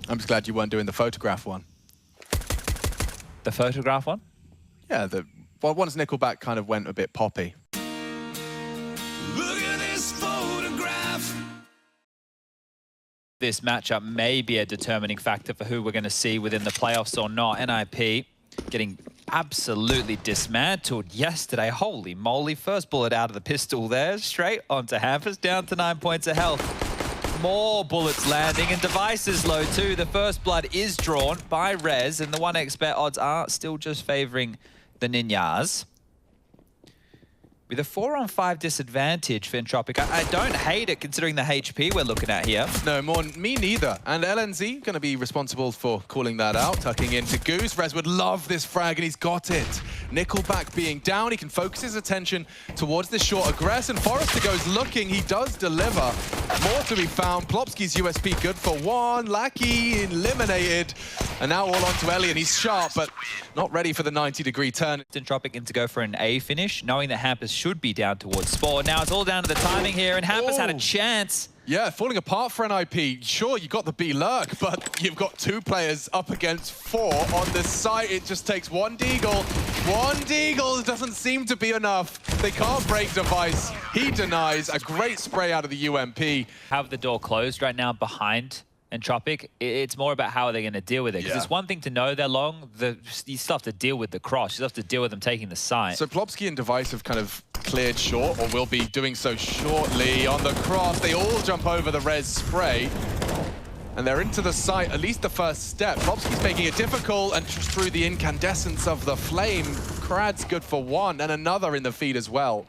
I'm just glad you weren't doing the photograph one. The photograph one? Yeah, well, once Nickelback kind of went a bit poppy. Look at this photograph. This matchup may be a determining factor for who we're going to see within the playoffs or not. NIP getting absolutely dismantled yesterday. Holy moly, first bullet out of the pistol there, straight onto Hampus, down to 9 points of health. More bullets landing, and Device low too. The first blood is drawn by Rez, and the 1x bet odds are still just favoring the Ninjas. With a 4-on-5 disadvantage for Entropiq, I don't hate it considering the HP we're looking at here. No, me neither. And LNZ going to be responsible for calling that out, tucking into Goose. Rez would love this frag, and he's got it. Nickelback being down, he can focus his attention towards this short aggress, and Forrester goes looking. He does deliver. More to be found. Plopski's USP good for one. Lackey eliminated. And now all on to Ellie, and he's sharp, but not ready for the 90-degree turn. Entropiq in to go for an A finish, knowing that Hampus should be down towards Spore. Now it's all down to the timing here, and Hampus had a chance. Yeah, falling apart for NIP. Sure, you got the B lurk, but you've got 2 players up against 4 on this site. It just takes one deagle. One deagle doesn't seem to be enough. They can't break Device. He denies. A great spray out of the UMP. Have the door closed right now behind Entropiq. It's more about how are they going to deal with it. Because it's one thing to know they're long, you still have to deal with the cross. You still have to deal with them taking the site. So Plopski and Device have kind of cleared short, or will be doing so shortly. On the cross, they all jump over the Rez spray. And they're into the site, at least the first step. Plopski's making it difficult, and just through the incandescence of the flame, Krad's good for one, and another in the feed as well.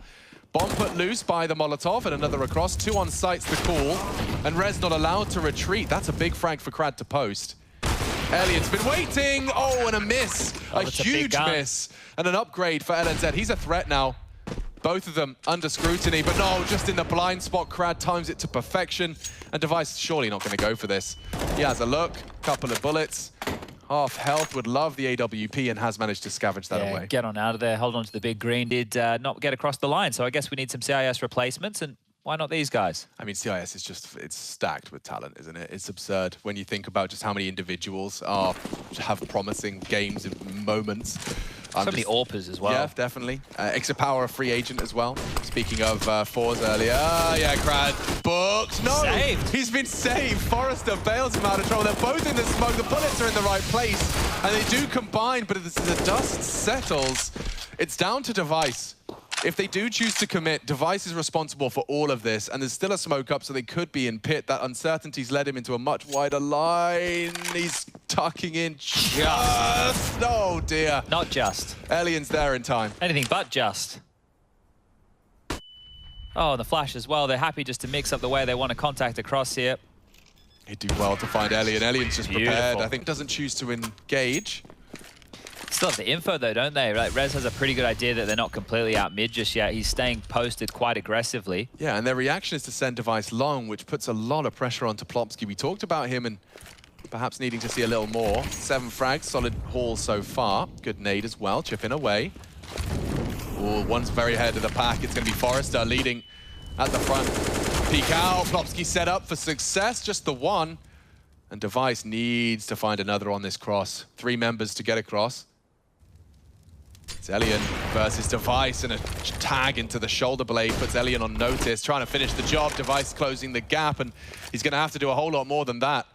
Bomb put loose by the Molotov, and another across. 2 on site's the call, and Rez not allowed to retreat. That's a big frag for Krad to post. Elliott's been waiting. Oh, and a miss. A huge miss. And an upgrade for LNZ. He's a threat now. Both of them under scrutiny, but no, just in the blind spot. Krad times it to perfection. And Device surely not going to go for this. He has a look, couple of bullets. Half health, would love the AWP, and has managed to scavenge that away. Get on out of there, hold on to the big green. Did not get across the line, so I guess we need some CIS replacements, and why not these guys? I mean, CIS is just, it's stacked with talent, isn't it? It's absurd when you think about just how many individuals have promising games and moments. So many AWPers as well. Yeah, definitely. Exapower, a free agent as well. Speaking of fours earlier. Yeah, Krad booked. No, saved. He's been saved. Forrester bails him out of trouble. They're both in the smoke. The bullets are in the right place, and they do combine, but as the dust settles, it's down to Device. If they do choose to commit, Device is responsible for all of this, and there's still a smoke up, so they could be in pit. That uncertainty's led him into a much wider line. He's tucking in just. Oh, dear. Not just. Alien's there in time. Anything but just. Oh, and the flash as well. They're happy just to mix up the way they want to contact across here. He'd do well to find Alien. Alien's just prepared. I think doesn't choose to engage. Still have the info though, don't they? Right, Rez has a pretty good idea that they're not completely out mid just yet. He's staying posted quite aggressively. Yeah, and their reaction is to send Device long, which puts a lot of pressure onto Plopski. We talked about him and perhaps needing to see a little more. 7 frags, solid haul so far. Good nade as well, chipping away. Oh, one's very ahead of the pack. It's going to be Forrester leading at the front. Peek out, Plopski set up for success, just the one. And Device needs to find another on this cross. 3 members to get across. It's Elian versus Device, and a tag into the shoulder blade puts Elian on notice, trying to finish the job. Device closing the gap, and he's going to have to do a whole lot more than that.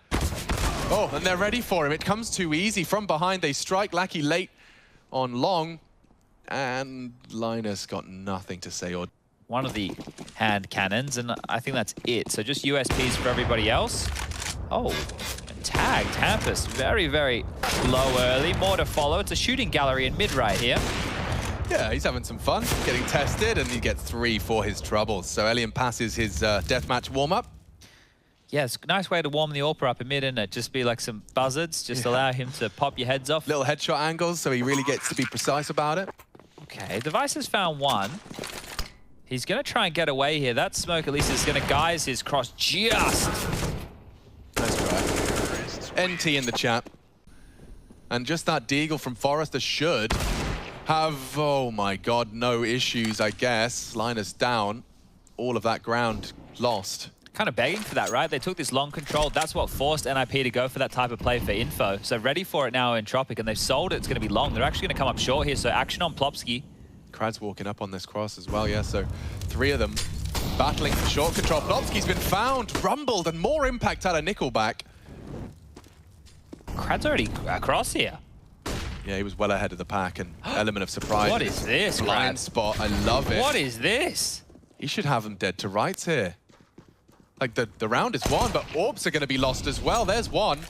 Oh, and they're ready for him. It comes too easy. From behind, they strike Lackey late on long, and Linus got nothing to say. Or one of the hand cannons, and I think that's it. So just USPs for everybody else. Oh, tagged Hampus very, very low early. More to follow. It's a shooting gallery in mid right here. Yeah, he's having some fun, getting tested, and he gets 3 for his troubles. So Elian passes his deathmatch warm-up. Yeah, it's a nice way to warm the AWPer up in mid, isn't it? Just be like some buzzards, just allow him to pop your heads off. Little headshot angles, so he really gets to be precise about it. Okay, Device has found one. He's going to try and get away here. That smoke at least is going to guise his cross just. Nice try. NT in the chat. And just that deagle from Forrester should have, oh my god, no issues, I guess. Linus down. All of that ground lost. kind of begging for that, right? They took this long control. That's what forced NIP to go for that type of play for info. So ready for it now in Entropiq, and they've sold it. It's going to be long. They're actually going to come up short here. So action on Plopski. Krad's walking up on this cross as well, yeah. So 3 of them battling for short control. Plopski's been found, rumbled, and more impact out of Nickelback. Krad's already across here. Yeah, he was well ahead of the pack, and element of surprise. What is this, blind Krad? spot, I love it. What is this? He should have him dead to rights here. Like, the round is won, but orbs are going to be lost as well. There's one.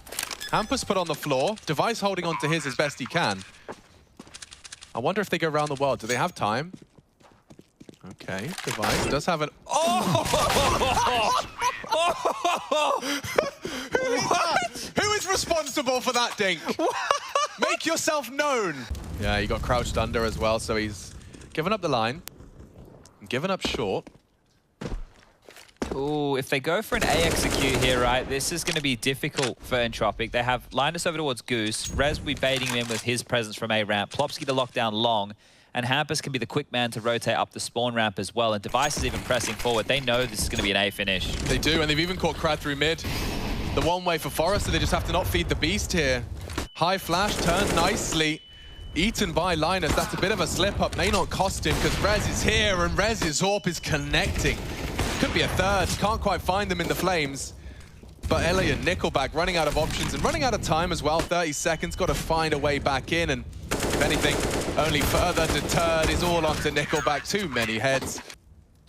Hampus put on the floor. Device holding on to his as best he can. I wonder if they go around the world. Do they have time? Okay, Device does have an... Who is responsible for that dink? Make yourself known. Yeah, he got crouched under as well, so he's given up the line. Given up short. Ooh, if they go for an A execute here, right, this is going to be difficult for Entropiq. They have Linus over towards Goose. Rez will be baiting him in with his presence from A ramp. Plopski to lock down long. And Hampus can be the quick man to rotate up the spawn ramp as well. And Device is even pressing forward. They know this is going to be an A finish. They do, and they've even caught Krad through mid. The one way for Forrester, they just have to not feed the beast here. High flash, turned nicely. Eaten by Linus. That's a bit of a slip-up. May not cost him because Rez is here, and Rez's AWP is connecting. Could be a third. Can't quite find them in the flames. But Ellie and Nickelback running out of options and running out of time as well. 30 seconds, got to find a way back in. And if anything, only further deterred is all onto Nickelback. Too many heads.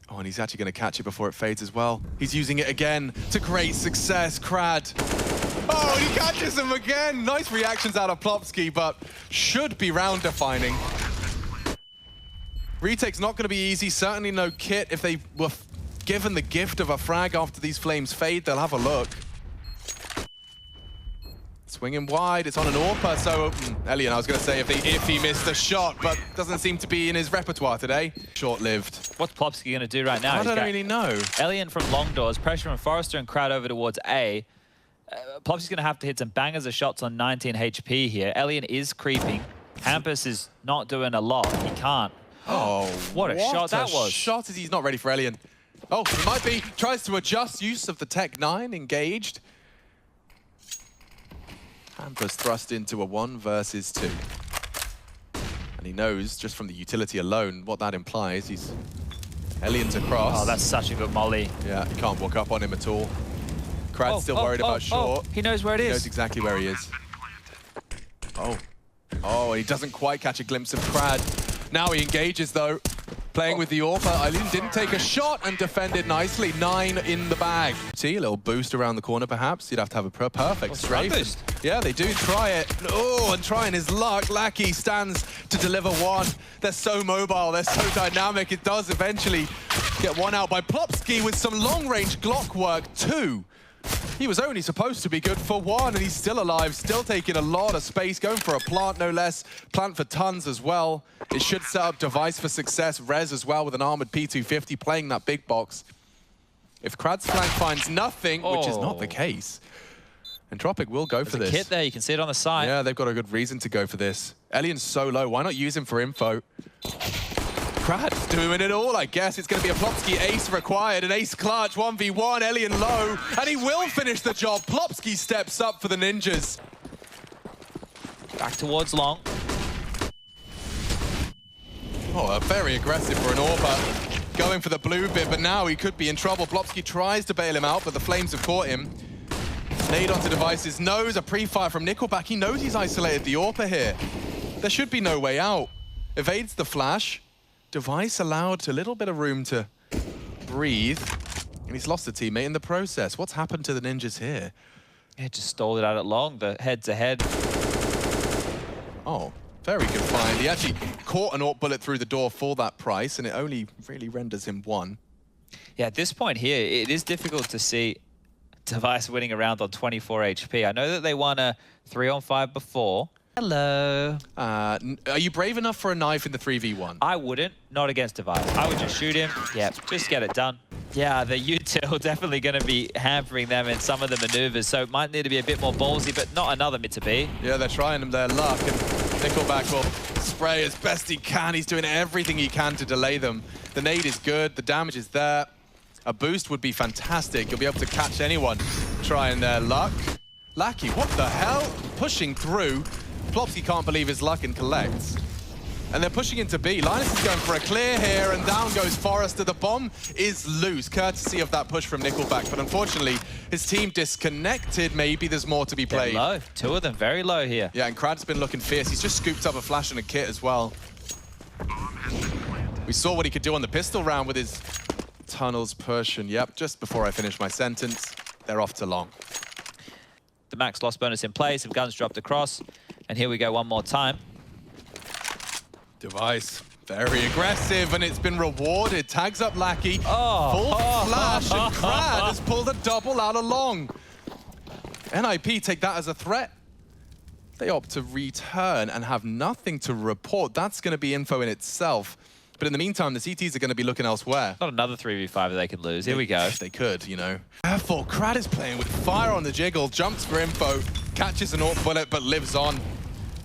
Oh, and he's actually going to catch it before it fades as well. He's using it again to great success. Krad. Oh, he catches him again. Nice reactions out of Plopski, but should be round defining. Retake's not going to be easy. Certainly no kit. If they were given the gift of a frag after these flames fade, they'll have a look. Swinging wide, it's on an AWPer, so Elian, I was going to say if he missed a shot, but doesn't seem to be in his repertoire today. Short-lived. What's Plopski going to do right now? I don't really know. Elian from long doors, pressure from Forrester and Krad over towards A. Plopski's going to have to hit some bangers of shots on 19 HP here. Elian is creeping. Hampus is not doing a lot. He can't. Oh, what a shot that was. Shot as he's not ready for Elian. Oh, he might be. Tries to adjust use of the Tech 9, engaged. Hampus thrust into a 1 versus 2. And he knows, just from the utility alone, what that implies. Elian's across. Oh, that's such a good molly. Yeah, you can't walk up on him at all. Krad's still worried about short. He knows where it is. He knows exactly where he is. Oh. Oh, and he doesn't quite catch a glimpse of Krad. Now he engages, though. Playing with the AWPer. Eileen didn't take a shot and defended nicely. 9 in the bag. See, a little boost around the corner, perhaps. You'd have to have a perfect strafe. Yeah, they do try it. Oh, and trying his luck. Lackey stands to deliver 1. They're so mobile. They're so dynamic. It does eventually get 1 out by Plopski with some long-range Glock work, 2. He was only supposed to be good for 1, and he's still alive, still taking a lot of space, going for a plant, no less. Plant for tons as well. It should set up Device for success. Rez as well with an armored P250 playing that big box. If Krad's flank finds nothing, which is not the case, Entropiq will go for this. There's a kit there, you can see it on the side. Yeah, they've got a good reason to go for this. Elian's so low, why not use him for info? Krad's doing it all, I guess. It's going to be a Plopski ace required, an ace clutch, 1v1, Elian low, and he will finish the job. Plopski steps up for the Ninjas. Back towards long. Oh, very aggressive for an AWPer. Going for the blue bit, but now he could be in trouble. Plopski tries to bail him out, but the flames have caught him. Nade onto Device's nose, a pre-fire from Nickelback. He knows he's isolated the AWPer here. There should be no way out. Evades the flash. Device allowed a little bit of room to breathe, and he's lost a teammate in the process. What's happened to the Ninjas here? Yeah, just stalled it out at long, the head-to-head. Oh, very good find. He actually caught an AWP bullet through the door for that price, and it only really renders him 1. Yeah, at this point here, it is difficult to see Device winning a round on 24 HP. I know that they won a 3-on-5 before. Hello. Are you brave enough for a knife in the 3v1? I wouldn't, not against Device. I would just shoot him. Yeah, just get it done. Yeah, the util definitely going to be hampering them in some of the maneuvers, so it might need to be a bit more ballsy, but not another mid to be. Yeah, they're trying their luck, and Nickelback will spray as best he can. He's doing everything he can to delay them. The nade is good, the damage is there. A boost would be fantastic. You'll be able to catch anyone trying their luck. Lackey, what the hell? Pushing through. Plopsky can't believe his luck and collects. And they're pushing into B. Linus is going for a clear here, and down goes Forrester. The bomb is loose, courtesy of that push from Nickelback. But unfortunately, his team disconnected. Maybe there's more to be played. They're low. Two of them very low here. Yeah, and Krad's been looking fierce. He's just scooped up a flash and a kit as well. We saw what he could do on the pistol round with his tunnels push. And yep, just before I finish my sentence, they're off to long. The max loss bonus in place. If guns dropped across. And here we go one more time. Device, very aggressive, and it's been rewarded. Tags up Lackey, full flash, and Krad has pulled a double out of long. NIP take that as a threat. They opt to return and have nothing to report. That's going to be info in itself. But in the meantime, the CTs are going to be looking elsewhere. Not another 3v5 that they can lose. Here we go. They could, you know. Careful, Krad is playing with fire on the jiggle, jumps for info, catches an AWP bullet, but lives on.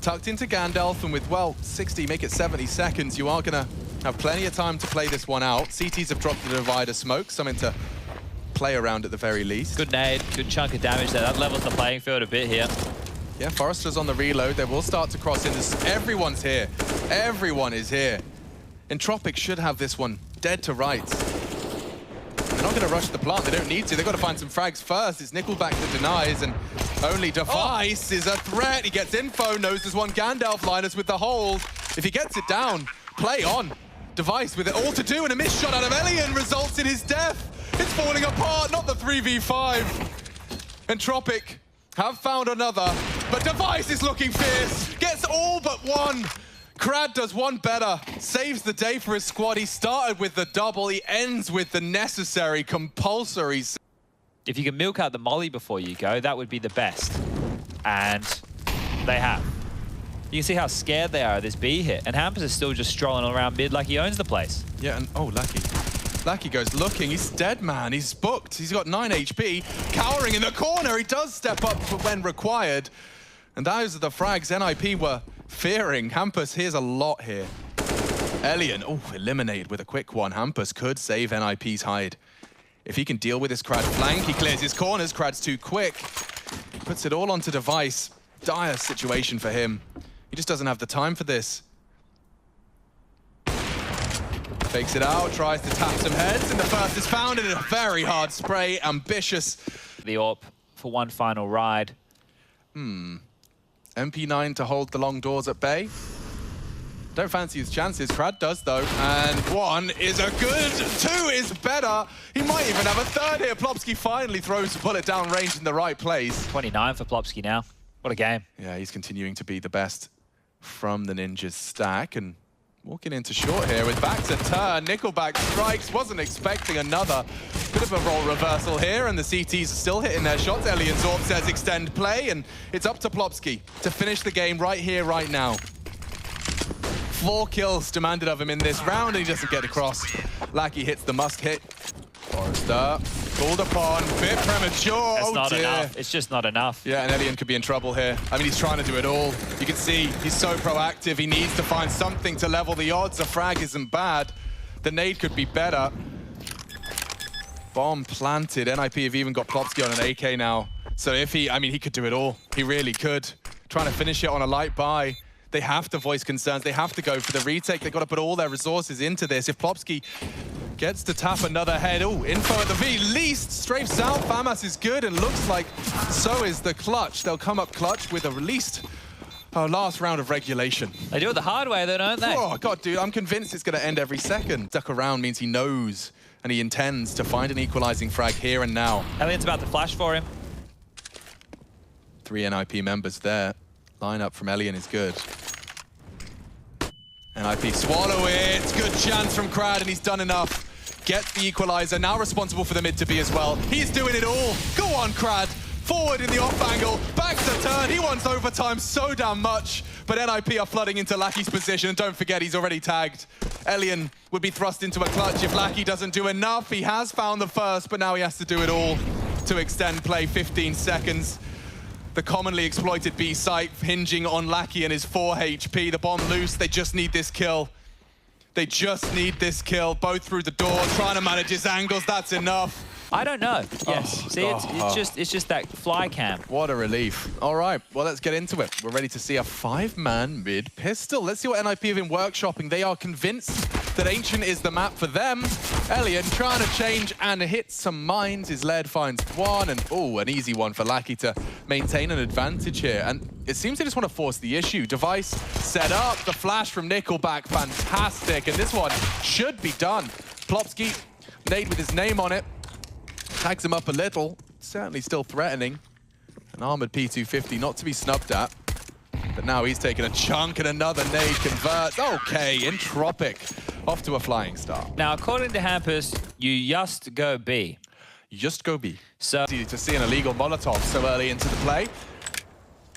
Tucked into Gandalf, and with, well, 60, make it 70 seconds, you are going to have plenty of time to play this one out. CTs have dropped the divider smoke, something to play around at the very least. Good nade, good chunk of damage there. That levels the playing field a bit here. Yeah, Forrester's on the reload. They will start to cross in. Everyone's here. Everyone is here. Entropiq should have this one dead to rights. They're not going to rush the plant. They don't need to. They've got to find some frags first. It's Nickelback that denies, and only Device is a threat. He gets info, knows there's one Gandalf Linus with the hold. If he gets it down, play on. Device with it all to do, and a missed shot out of Elian results in his death. It's falling apart, not the 3v5. Entropiq have found another, but Device is looking fierce. Gets all but one. Krad does one better, saves the day for his squad. He started with the double, he ends with the necessary, compulsory. If you can milk out the molly before you go, that would be the best. And they have. You can see how scared they are of this B hit. And Hampus is still just strolling around mid like he owns the place. Yeah, and oh, Lackey. Lackey goes looking, he's dead, man. He's booked, he's got 9 HP. Cowering in the corner, he does step up for when required. And those are the frags NIP were fearing. Hampus hears a lot here. Elian, oh, eliminated with a quick one. Hampus could save NIP's hide. If he can deal with this Krad flank, he clears his corners. Krad's too quick. Puts it all onto Device. Dire situation for him. He just doesn't have the time for this. Fakes it out, tries to tap some heads, and the first is found in a very hard spray. Ambitious. The AWP for one final ride. MP9 to hold the long doors at bay. Don't fancy his chances. Krad does, though. And one is a good, two is better. He might even have a third here. Plopsky finally throws the bullet down range in the right place. 29 for Plopsky now. What a game. Yeah, he's continuing to be the best from the Ninjas stack. And walking into short here with back to turn. Nickelback strikes. Wasn't expecting another. Bit of a role reversal here, and the CTs are still hitting their shots. Elian Zorb says extend play, and it's up to Plopsky to finish the game right here, right now. 4 kills demanded of him in this round, and he doesn't get across. Lackey hits the must hit. Forrester called upon, bit premature. That's not dear. enough. It's just not enough. Yeah, and Elian could be in trouble here. I mean, he's trying to do it all. You can see he's so proactive. He needs to find something to level the odds. A frag isn't bad. The nade could be better. Bomb planted. NIP have even got Plopsky on an AK now. So if he, I mean, he could do it all. He really could. Trying to finish it on a light buy. They have to voice concerns. They have to go for the retake. They've got to put all their resources into this. If Plopsky gets to tap another head. Oh, info at the V. Least strafe south. Pyjamas is good, and looks like so is the clutch. They'll come up clutch with a released last round of regulation. They do it the hard way, though, don't they? Oh, God, dude, I'm convinced it's going to end every second. Duck around means he knows and he intends to find an equalizing frag here and now. Elian's about to flash for him. 3 NIP members there. Lineup from Elian is good. NIP swallow it. Good chance from Krad, and he's done enough. Gets the equalizer. Now responsible for the mid to be as well. He's doing it all. Go on, Krad. Forward in the off angle. Back to turn. He wants overtime so damn much. But NIP are flooding into Lackey's position. And don't forget, he's already tagged. Elian would be thrust into a clutch if Lackey doesn't do enough. He has found the first, but now he has to do it all to extend play. 15 seconds. The commonly exploited B site hinging on Lackey and his 4 HP. The bomb loose. They just need this kill. They just need this kill, both through the door, trying to manage his angles. That's enough. I don't know. Yes. Oh, See, it's just that fly cam. What a relief. All right, well, let's get into it. We're ready to see a 5-man mid pistol. Let's see what NIP have been workshopping. They are convinced that Ancient is the map for them. Elian trying to change and hit some mines. His lead finds one, and an easy one for Lackey to maintain an advantage here. And it seems they just want to force the issue. Device set up, the flash from Nickelback, fantastic. And this one should be done. Plopsky, nade with his name on it. Tags him up a little, certainly still threatening. An armored P250 not to be snubbed at. But now he's taking a chunk and another nade converts. Okay, Entropiq off to a flying start. Now, according to Hampus, you just go B. You just go B. So easy to see an illegal Molotov so early into the play.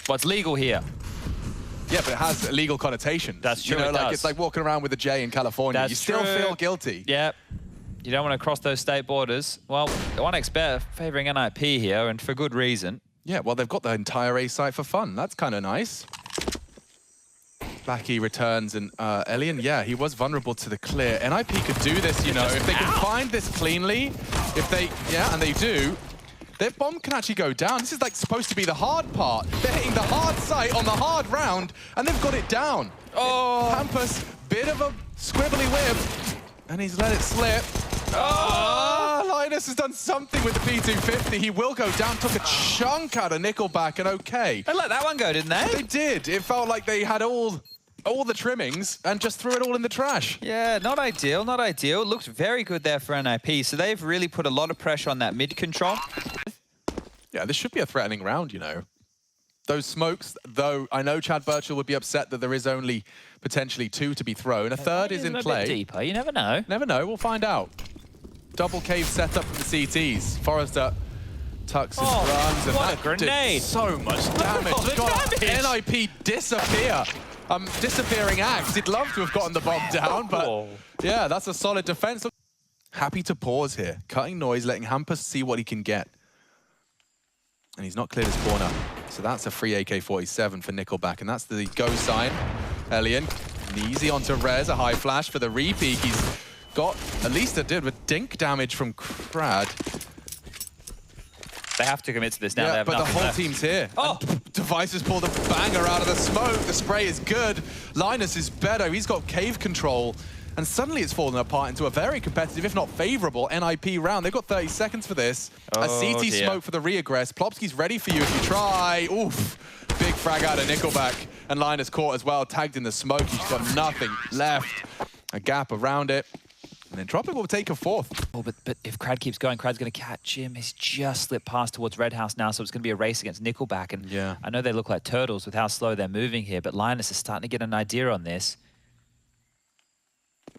What's legal here? Yeah, but it has illegal connotations. That's true, You know, it like does. It's like walking around with a J in California. That's you still true. feel guilty. Yeah. You don't want to cross those state borders. Well, 1xBet favoring NIP here, and for good reason. Yeah, well, they've got the entire A site for fun. That's kind of nice. Lackey returns, and Elian, yeah, he was vulnerable to the clear. NIP could do this, you know, if they can find this cleanly, if they, and they do, their bomb can actually go down. This is like supposed to be the hard part. They're hitting the hard site on the hard round, and they've got it down. Oh! Hampus, bit of a squibbly whip, and he's let it slip. Oh! Linus has done something with the P250. He will go down, took a chunk out of Nickelback, and okay. They let that one go, didn't they? They did. It felt like they had all the trimmings and just threw it all in the trash. Yeah, not ideal, not ideal. Looked very good there for NIP. So they've really put a lot of pressure on that mid control. Yeah, this should be a threatening round, you know. Those smokes, though, I know Chad Birchall would be upset that there is only potentially 2 to be thrown. A third is in play. A bit deeper, you never know. Never know, we'll find out. Double cave setup from the CTs. Forrester tucks his runs, and what that a grenade. did so much damage. Oh, the damage. NIP disappear. Disappearing axe. He'd love to have gotten the bomb down, but yeah, that's a solid defense. Happy to pause here. Cutting noise, letting Hampus see what he can get. And he's not cleared his corner. So that's a free AK-47 for Nickelback, and that's the go sign. Elian, easy onto Rez, a high flash for the re-peek. He's got at least a did with dink damage from Crad. They have to commit to this now. They have but the nothing whole left. team's here. Oh! Device has pulled a banger out of the smoke. The spray is good. Linus is better. He's got cave control. And suddenly it's fallen apart into a very competitive, if not favorable, NIP round. They've got 30 seconds for this. A CT smoke for the re-aggress. Plopsky's ready for you if you try. Oof. Big frag out of Nickelback. And Linus caught as well, tagged in the smoke. He's got nothing left. A gap around it. And then Entropiq will take a 4th. Oh, but if Crad keeps going, Crad's going to catch him. He's just slipped past towards Red House now, so it's going to be a race against Nickelback. And yeah. I know they look like turtles with how slow they're moving here, but Linus is starting to get an idea on this.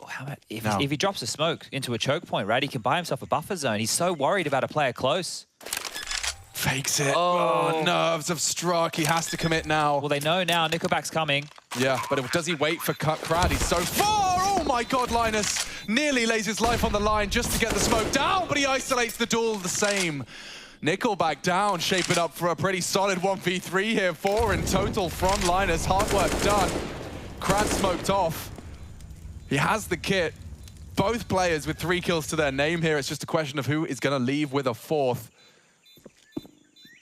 Oh, how about if he drops a smoke into a choke point, right, he can buy himself a buffer zone. He's so worried about a player close. Fakes it. Oh, nerves have struck. He has to commit now. Well, they know now Nickelback's coming. Yeah, but does he wait for Crad? He's so far. Oh my God, Linus nearly lays his life on the line just to get the smoke down, but he isolates the duel the same. Nickelback down, shaping up for a pretty solid 1v3 here. 4 in total from Linus. Hard work done. Crad smoked off. He has the kit. Both players with 3 kills to their name here. It's just a question of who is going to leave with a 4th.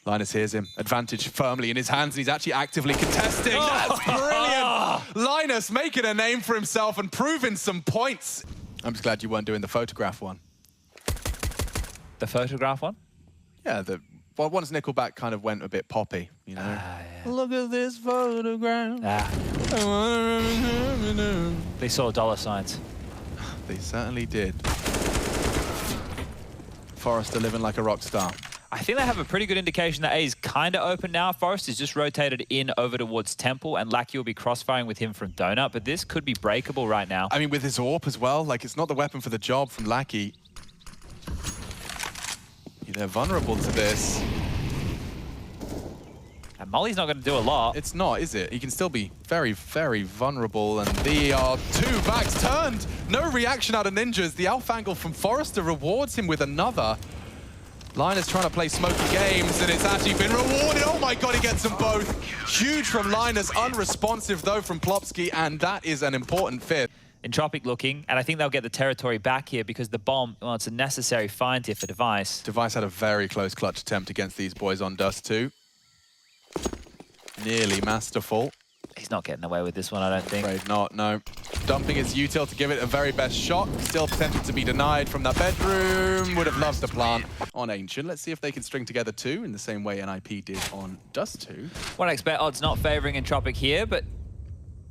Linus hears him. Advantage firmly in his hands, and he's actually actively contesting. That's brilliant! Linus making a name for himself and proving some points. I'm just glad you weren't doing the photograph one. The photograph one? Yeah, well, once Nickelback kind of went a bit poppy, you know. Yeah. Look at this photograph. They saw dollar signs. They certainly did. Forrester living like a rock star. I think they have a pretty good indication that A is kind of open now. Forrest is just rotated in over towards Temple, and Lackey will be crossfiring with him from Donut, but this could be breakable right now. I mean, with his AWP as well, like, it's not the weapon for the job from Lackey. They're vulnerable to this. And Molly's not going to do a lot. It's not, is it? He can still be very, very vulnerable, and they are 2 backs turned. No reaction out of Ninjas. The alpha angle from Forrester rewards him with another. Linus trying to play smoky games, and it's actually been rewarded. Oh my God, he gets them both. Huge from Linus, unresponsive though from Plopsky, and that is an important fit. Entropiq looking, and I think they'll get the territory back here because the bomb, well, it's a necessary find here for Device. Device had a very close clutch attempt against these boys on Dust 2. Nearly masterful. He's not getting away with this one, I don't think. Afraid not, no. Dumping his util to give it a very best shot. Still potential to be denied from that bedroom. Would have loved to plant on Ancient. Let's see if they can string together two in the same way NIP did on Dust 2. One expect odds not favouring Entropiq here, but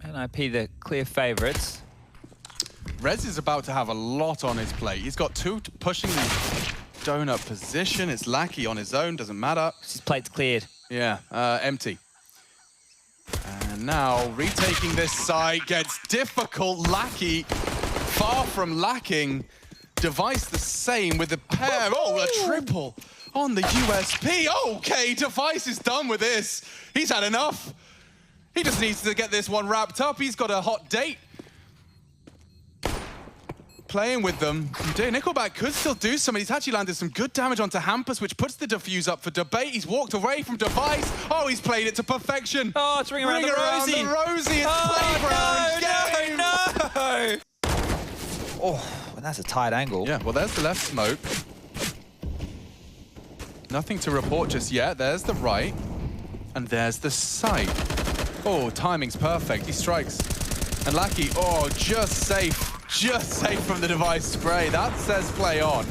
NIP the clear favourites. Rez is about to have a lot on his plate. He's got two pushing the donut position. It's Lackey on his own, doesn't matter. His plate's cleared. Yeah, empty. And now retaking this site gets difficult. Lackey far from lacking. Device the same with the pair. Oh, a triple on the USP. Okay, Device is done with this. He's had enough. He just needs to get this one wrapped up. He's got a hot date. Playing with them. Nickelback could still do something. He's actually landed some good damage onto Hampus, which puts the defuse up for debate. He's walked away from Device. Oh, he's played it to perfection. Oh, it's ringing around the Rosie. The Rosie. It's playground game. No. Oh, well, that's a tight angle. Yeah, well, there's the left smoke. Nothing to report just yet. There's the right. And there's the side. Oh, timing's perfect. He strikes. And Lackey, oh, just safe. Just safe from the Device spray. That says play on.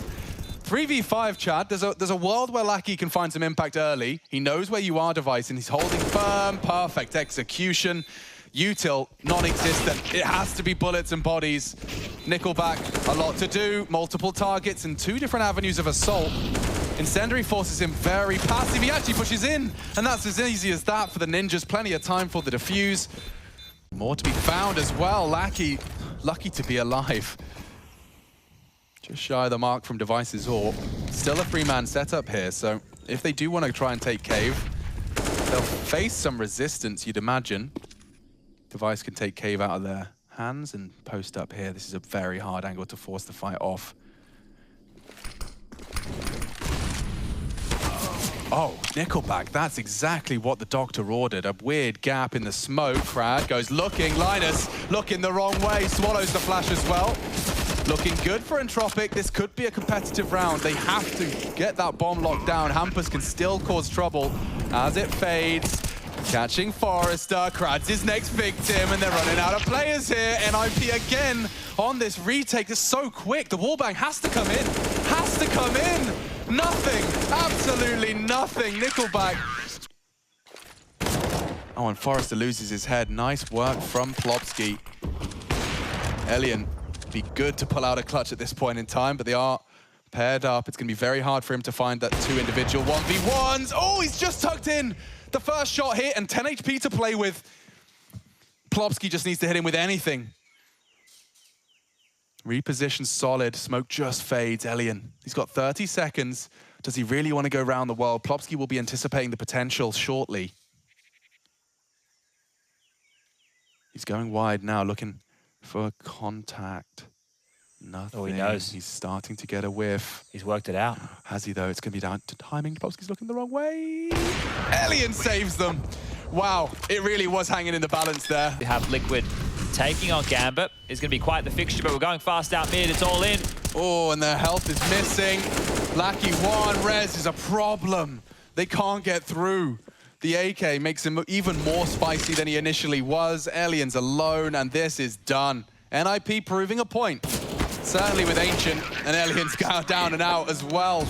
3v5, Chad. There's a world where Lackey can find some impact early. He knows where you are, Device, and he's holding firm. Perfect execution. Util, non-existent. It has to be bullets and bodies. Nickelback, a lot to do. Multiple targets and two different avenues of assault. Incendiary forces him very passive. He actually pushes in, and that's as easy as that for the Ninjas. Plenty of time for the defuse. More to be found as well. Lackey, lucky to be alive. Just shy of the mark from Device's AWP. Still a three-man setup here, so if they do want to try and take Cave, they'll face some resistance, you'd imagine. Device can take Cave out of their hands and post up here. This is a very hard angle to force the fight off. Oh, Nickelback, that's exactly what the doctor ordered. A weird gap in the smoke. Crad goes looking. Linus looking the wrong way. Swallows the flash as well. Looking good for Entropiq. This could be a competitive round. They have to get that bomb locked down. Hampus can still cause trouble as it fades. Catching Forrester. Krad's his next victim, and they're running out of players here. NIP again on this retake. It's so quick. The wallbang has to come in. Has to come in. Nothing, absolutely nothing. Nickelback. Oh, and Forrester loses his head. Nice work from Plopsky. Elian, be good to pull out a clutch at this point in time, but they are paired up. It's going to be very hard for him to find that two individual 1v1s. Oh, he's just tucked in. The first shot hit and 10 HP to play with. Plopsky just needs to hit him with anything. Reposition solid. Smoke just fades. Elian, he's got 30 seconds. Does he really want to go around the world? Plopsky will be anticipating the potential shortly. He's going wide now, looking for contact. Nothing. Oh, he knows. He's starting to get a whiff. He's worked it out. Has he, though? It's going to be down to timing. Plopsky's looking the wrong way. Elian saves them. Wow, it really was hanging in the balance there. We have Liquid taking on Gambit. It's going to be quite the fixture, but we're going fast out mid. It's all in. Oh, and their health is missing. Lackey one. Rez is a problem. They can't get through. The AK makes him even more spicy than he initially was. Elian's alone, and this is done. NIP proving a point. Certainly with Ancient, and Elian's down and out as well.